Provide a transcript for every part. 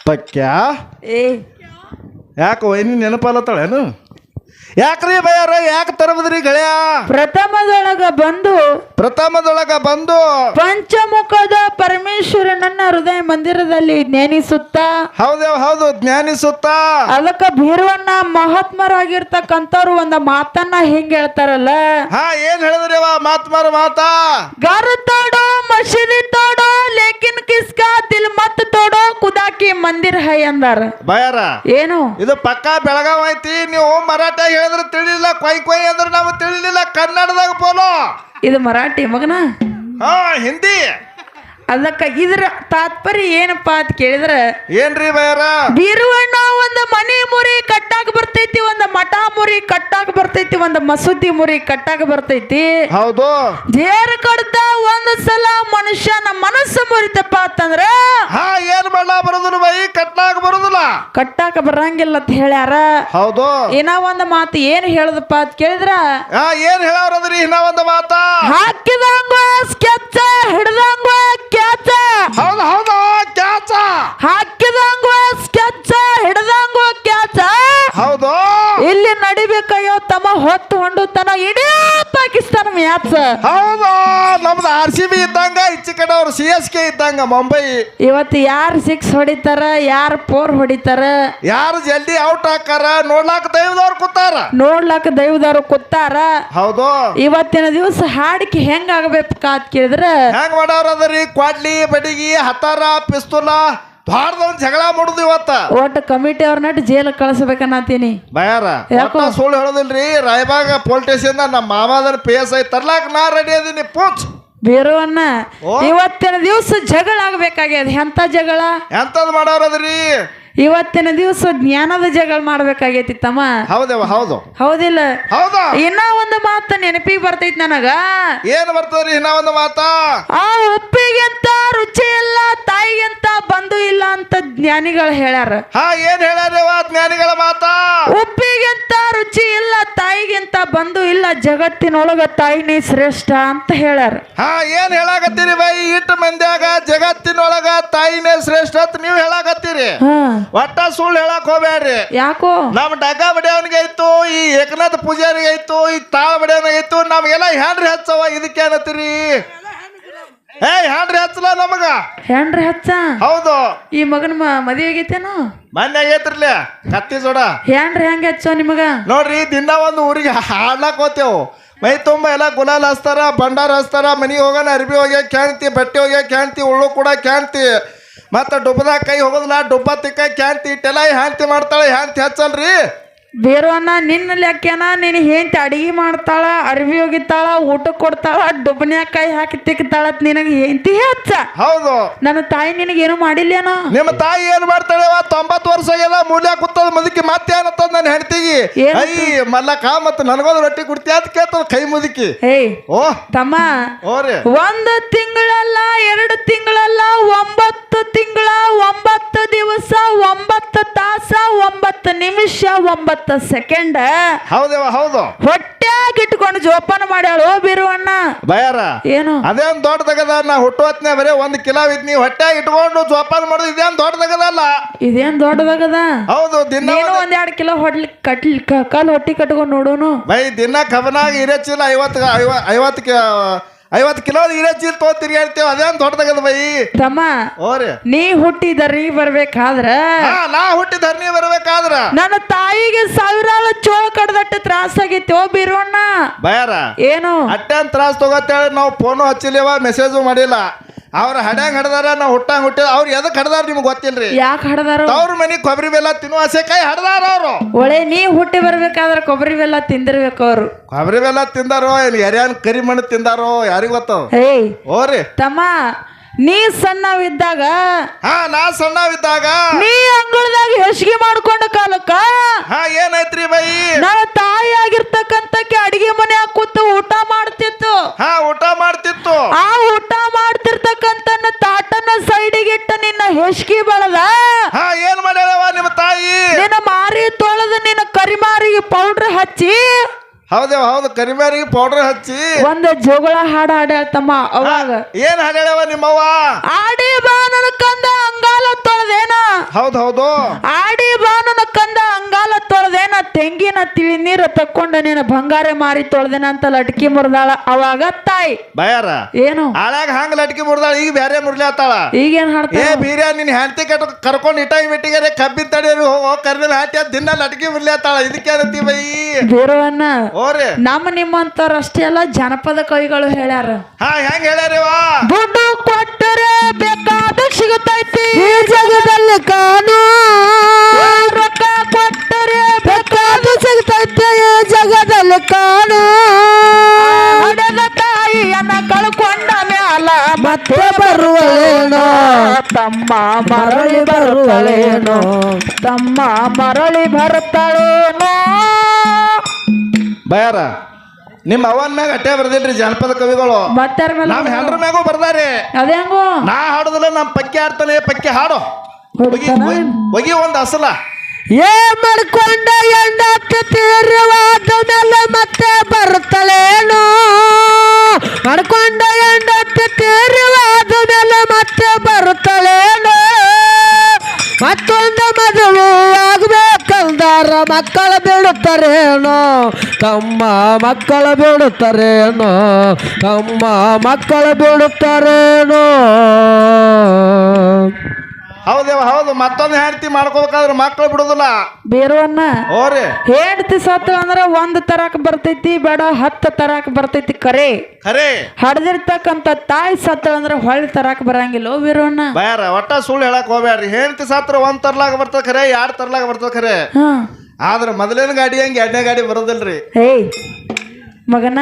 ಪಕ್ಯಾ ಏ ಯಾಕೆ ವೈನಿ ನೆನಪಲ್ಲತ್ತಾಳೇನು? ಯಾಕ್ರಿ ಬಯ್ಯಾರ ಯಾಕೆ ತರಬದ್ರಿ ಗೆಳೆಯ? ಪ್ರಥಮದೊಳಗ ಬಂದು ಪಂಚಮುಖದ ಪರಮೇಶ್ವರನನ್ನ ಹೃದಯ ಮಂದಿರದಲ್ಲಿ ಜ್ಞಾನಿಸುತ್ತ ಹೌದು ಜ್ಞಾನಿಸುತ್ತ ಅದಕ್ಕ ಭೀರವನ್ನ ಮಹಾತ್ಮರಾಗಿರ್ತಕ್ಕಂಥವ್ರು ಒಂದು ಮಾತನ್ನ ಹಿಂಗ ಹೇಳ್ತಾರಲ್ಲ. ಏನ್ ಹೇಳಿದ್ರಿ ಮಹಾತ್ಮರ ಮಾತಾ? ಗಾರು ತೋಡೋ ಮಸೀದಿ ತೋಡೋ ಲೇಕಿನ್ ಕಿಸ್ಕಾ ದಿಲ್ ಮತ್ ತೋಡೋ ಕುದಾಕಿ ಮಂದಿರ ಹೈ ಅಂದಾರ. ಬಯ್ಯಾರ ಏನು ಇದು ಪಕ್ಕಾ ಬೆಳಗಾವ್ ಐತಿ. ನೀವು ಮರಾಠ ಹೇಳಿದ್ರೆ ತಿಳಿಲಿಲ್ಲ, ಕೊಯ್ ಅಂದ್ರೆ ನಾವು ತಿಳಿಲಿಲ್ಲ. ಕನ್ನಡದಾಗ ಬೋಲೋ. ಇದು ಮರಾಠಿ ಮಗನ, ಹಿಂದಿ. ಅದಕ್ಕ ಇದ್ರ ತಾತ್ಪರ್ಯ ಏನಪ್ಪ ಅಂತ ಕೇಳಿದ್ರ ಏನ್ರಿ ಬಯ್ಯಾರ? ಬೀರುವಣ್ಣ ಒಂದು ಮನಿ ಮುರಿ ಕಟ್ಟಾಕ ಬರ್ತೈತಿ, ಒಂದು ಮಠ ಮುರಿ ಕಟ್ಟಾಕ ಬರ್ತೈತಿ, ಒಂದು ಮಸೂದಿ ಮುರಿ ಕಟ್ಟಾಕ ಬರ್ತೈತಿ. ಹೌದು. ದೇರ್ ಕಡ್ದ ಒಂದು ಸಲ ಮನುಷ್ಯನ ಮನಸ್ಸು ಮುರಿತಪ್ಪ ಅಂತಂದ್ರ ಏನ್ ಮಾಡ್ಲಾ ಬರೋದಿಲ್ಲ ಬೈ, ಕಟ್ಟಾಕ ಬರೋದಿಲ್ಲ, ಕಟ್ಟಾಕ ಬರಂಗಿಲ್ಲ ಅಂತ ಹೇಳ್ಯಾರ. ಹೌದು. ಇನ್ನ ಒಂದು ಮಾತು ಏನ್ ಹೇಳದಪ್ಪ ಅಂತ ಕೇಳಿದ್ರ ಏನ್ ಹೇಳವ್ರದ್ರಿ? ಇನ್ನ ಒಂದು ಮಾತ ಹಾಕಿದಂಗ ಸ್ಕೆಚ್ ಹಿಡ್ದಂಗ ಕ್ಯಾಚ. ಹೌದು ಕ್ಯಾಚ. ಹಾಕಿದಂಗ ಸ್ಕೆಚ್ ಹಿಡ್ದಂಗ ಕ್ಯಾಚ. ಹೌದು. ಇಲ್ಲಿ ನಡಿಬೇಕಯ್ಯೋ ತಮ್ಮ ಹೊತ್ತು ಹೊಂಡು ತನ ಇಡೀ ಪಾಕಿಸ್ತಾನ ಮ್ಯಾಚ್. ಹೌದು. ನಮ್ದು RCB ಇದ್ದಂಗ, ಈಚೆ ಕಡೆ ಅವ್ರು CSK ಇದ್ದಂಗ ಮುಂಬೈ. ಇವತ್ತು ಯಾರು 6 ಹೊಡಿತಾರ, ಯಾರು 4 ಹೊಡಿತಾರ, ಯಾರು ಜಲ್ದಿ ಔಟ್ ಹಾಕಾರ ನೋಡ್ಲಾಕ ದೈವದವ್ರು ಕೂತಾರ. ಹೌದು. ಇವತ್ತಿನ ದಿವಸ ಹಾಡಿಕೆ ಹೆಂಗ ಆಗ್ಬೇಕ ಅಂತ ಕೇಳಿದ್ರ ಹೆಂಗ್ ಮಾಡವ್ರದ್ರಿ? ಕ್ವಾಡ್ಲಿ ಬಡಿಗಿ ಹತಾರ ಪಿಸ್ತೂಲ ಭಾರದವ್ನ ಜಗಳ ಮಾಡುದು ಇವತ್ತ. ಒಟ್ಟು ಕಮಿಟಿ ಅವ್ರನ್ನ ಜೈಲ್ ಕಳಿಸ್ಬೇಕನ್ನತೀನಿ ಬಯಾರ. ಸುಳ್ಳು ಹೇಳೋದಿಲ್ರಿ. ರಾಯಬಾಗ ಪೊಲೀಸ್ ಸ್ಟೇಷನ್ ನಮ್ಮ ಮಾಮಾದರ PSI ತರ್ಲಾಕ ನಾ ರೆಡಿ ಅದೀನಿ. ಪೂಚ್ ಬೇರುವನ್ನ ಇವತ್ತಿನ ದಿವಸ ಜಗಳ ಆಗ್ಬೇಕಾಗ್ಯದ. ಎಂತ ಜಗಳ? ಎಂತದ್ ಮಾಡವ್ರದ್ರಿ? ಇವತ್ತಿನ ದಿವಸ ಜ್ಞಾನದ ಜಗಳ ಮಾಡ್ಬೇಕಾಗೈತಿ ತಮ್ಮ. ಹೌದಿಲ್ಲ? ಹೌದು. ಇನ್ನ ಒಂದು ಮಾತು ನೆನಪಿಗೆ ಬರ್ತೈತಿ ನನಗ. ಏನ್ ಬರ್ತದ್ರಿ ಇನ್ನ ಒಂದು ಮಾತ? ಆ ಉಪ್ಪಿಗೆಂತ ರುಚಿ ಇಲ್ಲ, ತಾಯಿಗೆಂತ ಬಂಧು ಇಲ್ಲ ಅಂತ ಜ್ಞಾನಿಗಳು ಹೇಳ್ಯಾರ. ಏನ್ ಹೇಳ್ಯಾರ ಜ್ಞಾನಿಗಳ ಮಾತ? ಉಪ್ಪಿಗೆಂತ ರುಚಿ ಇಲ್ಲ, ತಾಯಿಗೆಂತ ಬಂಧು ಇಲ್ಲ, ಜಗತ್ತಿನೊಳಗ ತಾಯಿನೇ ಶ್ರೇಷ್ಠ ಅಂತ ಹೇಳ್ಯಾರ. ಏನ್ ಹೇಳಾಕತ್ತೀರಿ ಬೈ? ಇಟ್ಟು ಮಂದ್ಯಾಗ ಜಗತ್ತಿನೊಳಗ ತಾಯಿನೇ ಶ್ರೇಷ್ಠ ಅಂತ ನೀವು ಹೇಳಾಕತ್ತೀರಿ. ಒಟ್ಟ ಸುಳ್ಳು ಹೇಳಕ್ ಹೋಗ್ಬೇಡ್ರಿ. ಯಾಕೋ? ನಮ್ ಡಗ್ಗ ಬಡಿಯವನಿಗೆ ಐತು, ಈ ಏಕನಾಥ ಪೂಜಾರಿಗೆ ಐತು, ಈ ತಾಳ ಬಡಿಯವನಿಗೆ ಐತು, ನಮ್ಗೆಲ್ಲ ಹೆಂಡ್ರಿ ಹಚ್ಚವ. ಇದಕ್ಕೆ ಏನತ್ತೀರಿ? ಹೆಂಡ್ರಿ ಹಚ್ಚಲ ನಮಗ. ಹೆಂಡ್ರಿ ಹಚ್ಚ? ಹೌದು. ಈ ಮಗನ ಮದುವೆ ಆಗೈತೇನು? ಮೊನ್ನೆ ಆಗೈತ್ರಿಲ್ಲ ಕತ್ತಿ ಜೋಡ. ಹೆಂಡ್ರಿ ಹೆಂಗ ಹಚ್ಚೋ ನಿಮಗ? ನೋಡ್ರಿ ದಿನ ಒಂದು ಊರಿಗೆ ಹಾಡ್ಲಾಕ್ ಹೋತೇವು. ಮೈ ತುಂಬ ಎಲ್ಲ ಗುಲಾಲ್ ಹಚ್ತಾರ, ಭಂಡಾರ ಹಚ್ತಾರ, ಮನಿಗೆ ಹೋಗೋಣ ಅರ್ಬಿ ಹೋಗ್ಯಾಕ ಕ್ಯಾಣ್ತಿ, ಬಟ್ಟೆ ಹೋಗ್ಯಾಕ ಕ್ಯಾಣ್ತಿ, ಉಳ್ಳು ಕೂಡ ಕ್ಯಾಣ್ತಿ, ಮತ್ತ ಡುಬ್ಬದಾಗ ಕೈ ಹೋಗೋದಿಲ್ಲ, ಡುಬ್ಬ ತಿಕ್ಕ ಕ್ಯಾಣ್ತಿ ಇಟ್ಟೆಲ್ಲ ಹ್ಯಾಂತಿ ಮಾಡ್ತಾಳೆ. ಹ್ಯಾಂತಿ ಹಚ್ಚಲ್ರಿ ಬೇರುವನ್ನ ನಿನ್ನ ಲೆಕ್ಕನ ನೀನು ಹೆಂಡತಿ ಅಡಿಗೆ ಮಾಡ್ತಾಳ, ಅರ್ವಿ ಹೋಗಿತ್ತಾಳ, ಊಟ ಕೊಡ್ತಾಳ, ಡುಬ್ಬನ್ಯಾಗ ಕೈ ಹಾಕಿ ತಿಕ್ತಾಳ, ನಿನಗೆ ಹೆಂಡತಿ ಹಚ್ಚ. ಹೌದು. ನನ್ನ ತಾಯಿ ನಿನಗೇನು ಮಾಡಿಲ್ಲೇನೋ? ನಿಮ್ಮ ತಾಯಿ ಏನ್ ಮಾಡ್ತಾಳೆ? 90 ವರ್ಷ ಆಗ್ಯದ, ಮೂಲ್ಯ ಕೂತದ ಮುದುಕಿ. ಮತ್ತೆ ಏನತ್ತದ ನನ್ನ ಹೆಂಡತಿಗೆ? ಮಲ್ಲಕ ಮತ್ತ ನನಗೊಂದು ರೊಟ್ಟಿ ಕುಡ್ತಿ ಅಂತ ಕೇಳ್ತದ ಕೈ ಮುದುಕಿ. ಓ ತಮ್ಮ, 1 ತಿಂಗಳಲ್ಲ, 2 ತಿಂಗಳಲ್ಲ, 9 ತಿಂಗಳ, 9 ದಿವಸ, 9 ತಾಸ, 9 ನಿಮಿಷ, 9 ಸೆಕೆಂಡ್. ಹೌದು. ಹೊಟ್ಟ್ಯಾಗ ಇಟ್ಕೊಂಡು ಜೋಪಾನ ಮಾಡ್ಯಾಳು ಬೀರುವಣ್ಣ. ಬಯಾರ ಏನು ಅದೇನ್ ದೊಡ್ಡದಾಗದ? ನಾ ಹುಟ್ಟುವತ್ನೇ ಬರೀ 1 ಕಿಲೋ ಇದ್ನಿ, ಹೊಟ್ಟ್ಯಾಗ ಇಟ್ಕೊಂಡು ಜೋಪಾನ ಮಾಡೋದು ಇದೇನ್ ದೊಡ್ಡದಾಗದಲ್ಲ? ಇದೇನ್ ದೊಡ್ಡದಾಗದ? ಹೌದು. ದಿನ 1-2 ಕಿಲೋ ಕಾಲ್ ಹೊಟ್ಟಿ ಕಟ್ಕೊಂಡು ನೋಡೋನು ಬೈ. ದಿನ ಕಬನಾಗ ಇರಚಿಲ್ಲ 50 ಕಿಲೋ ಇರಚಿಲ್ ತೋತಿರಿ ಹೇಳ್ತೇವೆ. ಅದೇನ್ ದೊಡ್ಡದಾಗದ ಬೈ? ತಮ್ಮ, ನೀ ಹುಟ್ಟಿದರ್ನಿ ಬರ್ಬೇಕಾದ್ರ, ನಾ ಹುಟ್ಟಿದರ್ನಿ ಬರ್ಬೇಕಾದ್ರ ನನ್ನ ತಾಯಿಗೆ ಸಾವಿರಾರು ಚೋಳ ಕಡ್ದಟ್ಟು ತ್ರಾಸ ಆಗೈತಿ. ಓ ಬೀರುವಣ್ಣ ಬಯಾರ. ಏನು ಅಟ್ಟೇನ್ ತ್ರಾಸ ತಗೋತೇಳಿ ನಾವು ಫೋನು ಹಚ್ಚಿಲಿವ, ಮೆಸೇಜು ಮಾಡಿಲ್ಲ. ಅವ್ರ ಹಡ್ಯಾಂಗ್ ಹಡ್ದಾರ, ನಾವು ಹುಟ್ಟಿದ. ಅವ್ರು ಎದಕ್ ಹಡ್ದಾರ ನಿಮ್ಗೆ ಗೊತ್ತಿಲ್ರಿ? ಯಾಕೆ ಹಡ್ದಾರ? ಅವ್ರ ಮನಿ ಕೊಬ್ಬರಿ ಬೆಲ್ಲ ತಿನ್ನುವ ಆಸೆಕಾಯಿ ಹಡ್ದಾರ ಅವ್ರು. ಒಳ್ಳೆ ನೀ ಹುಟ್ಟಿ ಬರ್ಬೇಕಾದ್ರೆ ಕೊಬ್ಬರಿ ಬೆಲ್ಲ ತಿಂದಿರ್ಬೇಕು ಅವ್ರು. ಕೊಬ್ಬರಿ ಬೆಲ್ಲ ತಿಂದಾರೋ ಯಾರ್ಯಾನ್ ಕರಿ ಮಣ್ಣು ತಿಂದಾರೋ ಯಾರಿಗ ಗೊತ್ತವ? ಓರಿ ತಮ್ಮ, ನೀ ಸಣ್ಣವಿದ್ದಾಗ, ನಾ ಸಣ್ಣವಿದ್ದಾಗ ನೀ ಅಂಗಳದಾಗ ಹೆಸಿಗೆ ಮಾಡ್ಕೊಂಡ ಕಾಲಕ್ಕ ಏನಾಯ್ತ್ರಿ ಬೈ? ನನ್ನ ತಾಯಿ ಆಗಿರ್ತಕ್ಕಂತಕ್ಕೆ ಅಡಿಗೆ ಮನೆ ಕೂತು ಊಟ ಮಾಡ್ತಿತ್ತು. ಊಟ ಮಾಡ್ತಿತ್ತು. ಆ ಊಟ ಮಾಡ್ತಿರ್ತಕ್ಕಂತ ತಾಟನ ಸೈಡಿಗಿಟ್ಟ ನಿನ್ನ ಹೆಸಿಗೆ ಬೆಳದ. ಏನ್ ಮಾಡ್ಯಾವ ನಿಮ್ಮ ತಾಯಿ? ನಿನ್ನ ಮಾರಿ ತೊಳೆದ ನಿನ್ನ ಕರಿಮಾರಿಗೆ ಪೌಡರ್ ಹಚ್ಚಿ. ಹೌದು. ಕರಿಮಾರಿಗೆ ಪೌಡರ್ ಹಚ್ಚಿ ಒಂದು ಜೋಗಳ ಹಾಡು ಹಾಡ್ಯಾಳ್ತಮ್ಮ. ಅವಾಗ ಏನ್ ಹಾಡ್ಯಾವ ನಿಮ್ಮವ್ವ? ಆಡಿ ಬಾ ನನ್ನ ಕಂದ ಅಂಗಾಲ ತೊಳೆದೇನ. ಹೌದ್ ಹೌದು. ಆಡಿ ಬಾನನ ಕಂದ ಅಂಗಾಲ ತೊಳ್ದೇನ ತೆಂಗಿನ ತಿಳಿ ನೀರು ತಕ್ಕೊಂಡ ನೀನು ಬಂಗಾರ ಮಾರಿ ತೊಳ್ದೇನ ಅಂತ ಲಟ್ಕಿ ಮುರಿದಾಳ. ಅವಾಗ ತಾಯಿ ಬಯಾರ ಏನು ಆಳ್ಯಾಗ ಹಂಗ ಲಟ್ಕಿ ಮುರ್ದಾಳ, ಈಗ ಬ್ಯಾರೆ ಮುರ್ಲಾತಾಳ. ಈಗೇನ್ ಹಾಡ್ತಾಳ? ಏ ಬೀರ್ಯ ನಿನ್ ಹೆಂಡತಿ ಕರ್ಕೊಂಡ್ ಇಟ್ಟಾಗಿ ಬಿಟ್ಟಿಗೆ ಕಬ್ಬಿನ ತಡಿಯರು ಹೋಗೋ ಕರ್ದಿನ ಹಾಟಿ ದಿನ ಲಟ್ಕಿ ಮುರ್ಲಾತಾಳ. ಇದಕ್ಕೆ ಏನಂತಿ ಬೈ ಬೇರವನ್ನ ಓರಿ ನಮ್ಮ ನಿಮ್ಮಂತವ್ರು ಅಷ್ಟೇ ಅಲ್ಲ, ಜನಪದ ಕವಿಗಳು ಹೇಳ್ಯಾರ. ಹಾ ಹೆಂಗ್ ಹೇಳ್ಯಾರಿವ? ದುಡ್ಡು ಕೊಟ್ಟರೆ ಬೇಕಾದ ಸಿಗುತ್ತೈತಿ ಈ ಜಗದಲ್ಲಿ ಕಾನು, ರೊಕ್ಕ ಕೊಟ್ಟರೆ ಬೇಕಾದ ಸಿಗುತ್ತೈತಿ ಈ ಜಗದಲ್ಲಿ ಕಾನು. ಹಡೆದ ತಾಯಿಯನ್ನ ಕಳ್ಕೊಂಡ ಮ್ಯಾಲ ಮತ್ತೆ ಬರುವಳೇನೋ ತಮ್ಮ ಮರಳಿ ಬರುವಳೇನೋ, ತಮ್ಮ ಮರಳಿ ಬರುತ್ತಾಳೇನೋ. ಬಯಾರ ನಿಮ್ಮ ಅವನ್ ಮ್ಯಾಗ ಅಟ್ಟೆ ಬರ್ದಿಲ್ರಿ ಜನಪದ ಕವಿಗಳು. ಮತ್ತೆ ನಮ್ ಹೆಂಡ್ರ ಮ್ಯಾಗೂ ಬರ್ದಾರಿ. ಅದೇ ಹಂಗೋ ನಾ ಹಾಡುದಿಲ್ಲ, ನಮ್ ಪಕ್ಕೆ ಆಡ್ತಾನೆ. ಪಕ್ಕೆ ಹಾಡು ಒಗಿ ಒಂದ್ ಅಸಲ. ಏ ಮಾಡ್ಕೊಂಡ ಎಂಡತ್ತು ತೀರ್ವಾದ ಮೇಲೆ ಮತ್ತೆ ಬರುತ್ತಲೇನೋ, ಮಾಡ್ಕೊಂಡ ಎಂಡತ್ತು ತೀರ್ವಾದ ಮೇಲೆ ಮತ್ತೆ ಬರುತ್ತಲೇನೋ. ಮತ್ತೊಂದು ಮದುವೆ ಆಗ್ಬೇಕಂದಾರ ಮಕ್ಕಳು ಬಿಡುತ್ತಾರೇನೋ, ತಮ್ಮ ಮಕ್ಕಳು ಬಿಡುತ್ತಾರೇನೋ, ತಮ್ಮ ಮಕ್ಕಳು ಬಿಡುತ್ತಾರೇನೋ. ಹೌದೇವ ಹೌದು. ಮತ್ತೊಂದು ಹೆಂಡತಿ ಮಾಡ್ಕೋಬೇಕಾದ್ರೆ ಮಕ್ಕಳು ಬಿಡುದಿಲ್ಲ. ಬೇರವನ್ನ ಓರಿ ಹೆಂಡತಿ ಸತ್ತು ಅಂದ್ರೆ ಒಂದ್ ತರಾಕ್ ಬರ್ತೈತಿ, ಬೇಡ 10 ತರಾಕ್ ಬರ್ತೈತಿ. ಕರೆ ಖರೆ ಹಡ್ದಿರ್ತಕ್ಕಂಥ ತಾಯಿ ಸತ್ತಳ ಅಂದ್ರೆ ಹೊಳ್ಳಿ ತರಾಕ್ ಬರಂಗಿಲ್ಲ. ಬೇರವನ್ನ ಬಯಾರ ಒಟ್ಟ ಸುಳ್ಳು ಹೇಳಕ್ ಹೋಗ್ಬ್ಯಾಡ್ರಿ. ಹೆಂಡತಿ ಸತ್ರ ಒಂದ್ ತರ್ಲಾಗ ಬರ್ತದ ಖರೆ, 2 ತರ್ಲಾಗ ಬರ್ತದ ಖರೆ. ಹಾ ಆದ್ರ ಮೊದಲಿನ ಗಾಡಿ ಹಂಗ 2ನೇ ಗಾಡಿ ಬರೋದಿಲ್ರಿ. ಏಯ್ ಮಗನ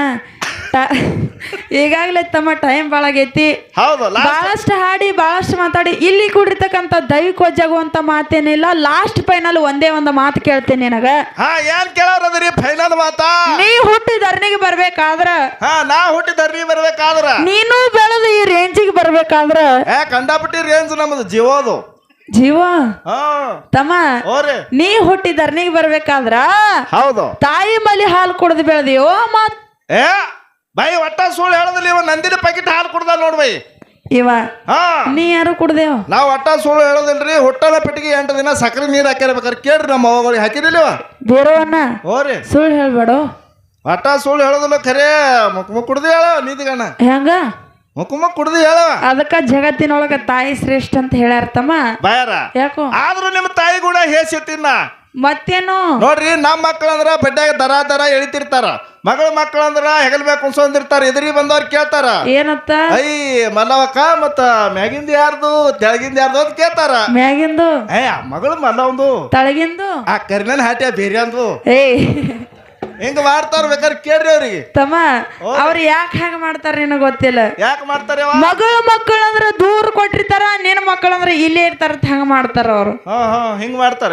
ಈಗಾಗಲೇ ತಮ್ಮ ಟೈಮ್ ಭಾಳ ಆಗೈತಿ. ಹೌದು ಬಹಳಷ್ಟು ಹಾಡಿ ಬಹಳಷ್ಟು ಮಾತಾಡಿ ಇಲ್ಲಿ ಕೂಡಿರ್ತಕ್ಕಂಥ ದೈವಿಕವಾಗುವಂತ ಮಾತೇನಿಲ್ಲ. ಲಾಸ್ಟ್ ಫೈನಲ್ ಒಂದೇ ಒಂದು ಮಾತು ಕೇಳ್ತೇನೆ ನಿನಗ. ಹಾ ಏನ್ ಕೇಳೋರದ್ರಿ ಫೈನಲ್ ಮಾತಾ? ನೀ ಹುಟ್ಟಿ ಧರಣಿಗೆ ಬರ್ಬೇಕಾದ್ರ, ಹಾ ನಾ ಹುಟ್ಟಿ ಧರಣಿ ಬರ್ಬೇಕಾದ್ರ, ನೀನು ಬೆಳೆದು ಈ ರೇಂಜಿಗೆ ಬರ್ಬೇಕಾದ್ರ ಕಂಡಾಪಟ್ಟಿ ರೇಂಜ್ ನಮ್ದು ಜೀವದು ಜೀವ ಹಾ ತಮ್ಮ. ಓರಿ ನೀ ಹುಟ್ಟಿ ಧರಣಿಗೆ ಬರ್ಬೇಕಾದ್ರ ಹೌದು ತಾಯಿ ಮಲಿ ಹಾಲು ಕುಡ್ದು ಬೆಳೆದಿಯೋ ಮತ್ ಏ ಬೈ ಒಟ್ಟ ಸುಳ್ಳು ಹೇಳೋದಿಲ್ಲ. ಇವ ನಂದಿನ ಪ್ಯಾಕೆಟ್ ಹಾಲು ಕುಡ್ದ ನೋಡ್ ಬೈ. ಇವ ಹಾ ನೀ ಯಾರು ಕುಡ್ದೇವ? ನಾವ್ ಒಟ್ಟ ಸುಳ್ಳು ಹೇಳೋದಿಲ್ರಿ. ಹುಟ್ಟದ ಪೆಟ್ಟಿಗೆ 8 ದಿನ ಸಕ್ಕರೆ ನೀರು ಹಾಕಿರ್ಬೇಕಾರೆ ಕೇಳ್ರಿ ನಮ್ಮ ಅವ್ಗಳಿಗೆ ಹಾಕಿರಿಲ್ಲವ. ಬೇರವನ್ನ ಓರಿ ಸುಳ್ಳು ಹೇಳ್ಬೇಡ. ಒಟ್ಟ ಸುಳ್ಳು ಹೇಳೋದಿಲ್ಲ ಖರೆ. ಮುಖ ಕುಡ್ದು ಹೇಳ ನೀತಿಗಣ್ಣ, ಹೆಂಗ ಮುಖ ಕುಡ್ದು ಹೇಳ. ಅದಕ್ಕ ಜಗತ್ತಿನೊಳಗ ತಾಯಿ ಶ್ರೇಷ್ಠ ಅಂತ ಹೇಳ್ಯಾರ ತಮ್ಮ. ಬಾಯಾರ ಯಾಕೋ ಆದ್ರೂ ನಿಮ್ಮ ತಾಯಿ ಕೂಡ ಹೇಸಿತ್ತಿನ ಮತ್ತೇನು ನೋಡ್ರಿ. ನಮ್ಮ ಮಕ್ಕಳಂದ್ರ ಬಡ್ಡ್ಯಾಗ ದರ ಎಳಿತಿರ್ತಾರ. ಮಕ್ಕಳಂದ್ರ ಹೆಗಲ್ ಮ್ಯಾಗ ಕುಣ್ಸೊಂದಿರ್ತಾರ. ಎದುರಿ ಬಂದವ್ರು ಕೇಳ್ತಾರ ಏನತ್ತ ಐ ಮಲ್ಲವಕ್ಕ ಮತ್ತ ಮ್ಯಾಗಿಂದ ಯಾರ್ದು ತೆಳಗಿಂದ ಯಾರ್ದು ಅಂತ ಕೇಳ್ತಾರ. ಮ್ಯಾಗಿಂದು ಮಗಳು ಮಲ್ಲವಂದು, ತಳಗಿಂದು ಆ ಕರಿನನ್ ಹಾಟ್ಯ ಬೇರೆ ಅಂದು ಏಯ್ ಹಿಂಗ ಮಾಡ್ತಾರ. ಬೇಕಾದ್ರೆ ಕೇಳ್ರಿ ಅವ್ರಿಗೆ. ತಮ್ಮ ಅವ್ರು ಯಾಕೆ ಹಂಗ ಮಾಡ್ತಾರ ನಿನಗ ಗೊತ್ತಿಲ್ಲ. ಯಾಕೆ ಮಾಡ್ತಾರೆ? ಮಕ್ಕಳಂದ್ರ ದೂರ ಕೊಟ್ಟಿರ್ತಾರ, ನಿನ್ನ ಮಕ್ಕಳಂದ್ರ ಇಲ್ಲೇ ಇರ್ತಾರ ಹಂಗ ಮಾಡ್ತಾರ ಅವ್ರು. ಹಿಂಗ್ ಮಾಡ್ತಾರ.